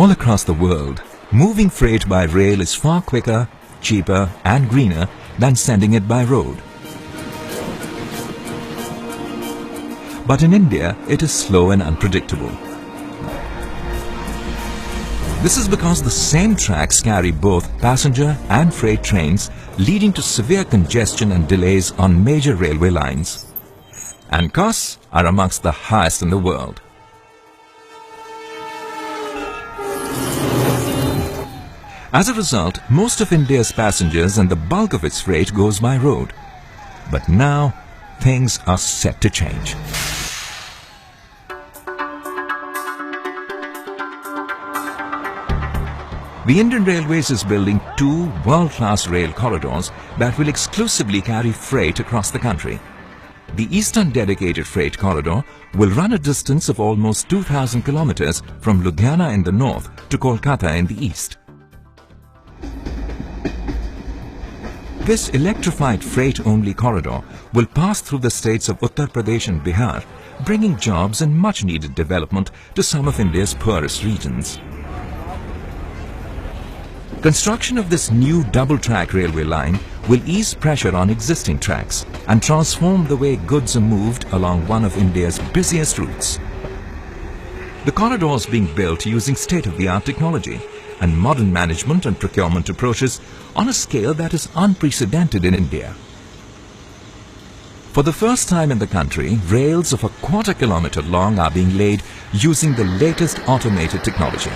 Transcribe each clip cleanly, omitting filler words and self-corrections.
All across the world, moving freight by rail is far quicker, cheaper and greener than sending it by road. But in India, it is slow and unpredictable. This is because the same tracks carry both passenger and freight trains, leading to severe congestion and delays on major railway lines. And costs are amongst the highest in the world. As a result, most of India's passengers and the bulk of its freight goes by road. But now, things are set to change. The Indian Railways is building 2 world-class rail corridors that will exclusively carry freight across the country. The Eastern Dedicated Freight Corridor will run a distance of almost 2,000 kilometers from Ludhiana in the north to Kolkata in the east. This electrified freight-only corridor will pass through the states of Uttar Pradesh and Bihar, bringing jobs and much-needed development to some of India's poorest regions. Construction of this new double-track railway line will ease pressure on existing tracks and transform the way goods are moved along one of India's busiest routes. The corridor is being built using state-of-the-art technology and modern management and procurement approaches on a scale that is unprecedented in India. For the first time in the country, rails of a quarter-kilometer long are being laid using the latest automated technology.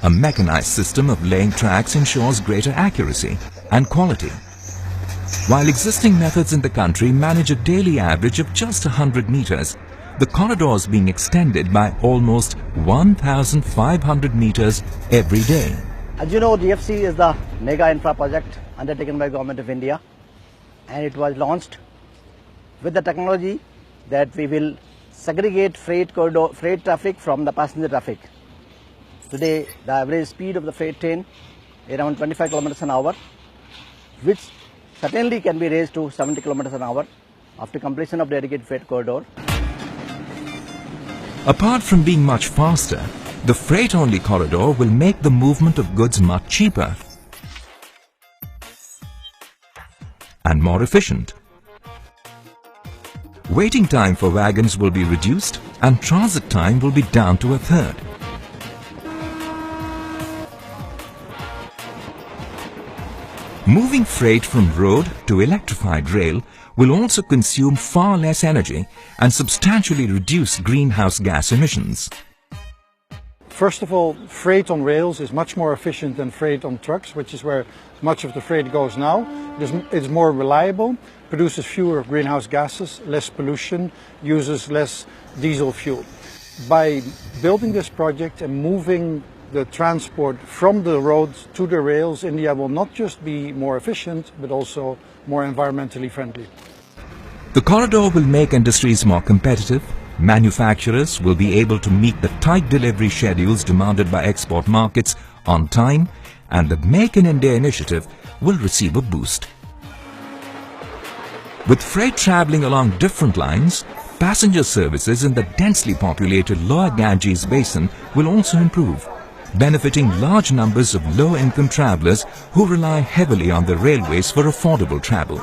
A mechanized system of laying tracks ensures greater accuracy and quality. While existing methods in the country manage a daily average of just 100 meters, the corridor is being extended by almost 1,500 meters every day. As you know, DFC is the mega infra project undertaken by Government of India, and it was launched with the technology that we will segregate freight traffic from the passenger traffic. Today, the average speed of the freight train is around 25 kilometers an hour, which certainly can be raised to 70 kilometers an hour after completion of dedicated freight corridor. Apart from being much faster, the freight-only corridor will make the movement of goods much cheaper and more efficient. Waiting time for wagons will be reduced and transit time will be down to a third. Moving freight from road to electrified rail will also consume far less energy and substantially reduce greenhouse gas emissions. First of all, freight on rails is much more efficient than freight on trucks, which is where much of the freight goes now. It's more reliable, produces fewer greenhouse gases, less pollution, uses less diesel fuel. By building this project and moving the transport from the roads to the rails, India will not just be more efficient, but also more environmentally friendly. The corridor will make industries more competitive, manufacturers will be able to meet the tight delivery schedules demanded by export markets on time, and the Make in India initiative will receive a boost. With freight travelling along different lines, passenger services in the densely populated Lower Ganges Basin will also improve, benefiting large numbers of low-income travellers who rely heavily on the railways for affordable travel.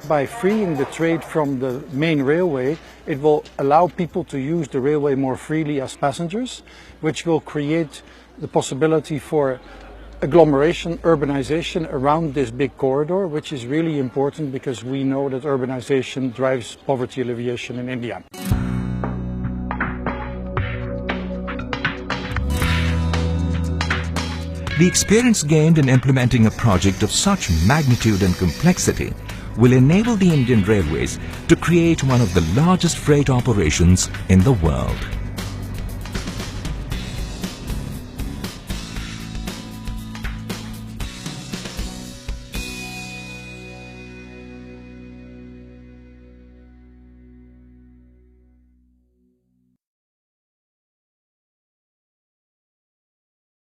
By freeing the trade from the main railway, it will allow people to use the railway more freely as passengers, which will create the possibility for agglomeration, urbanization around this big corridor, which is really important because we know that urbanization drives poverty alleviation in India. The experience gained in implementing a project of such magnitude and complexity will enable the Indian Railways to create one of the largest freight operations in the world.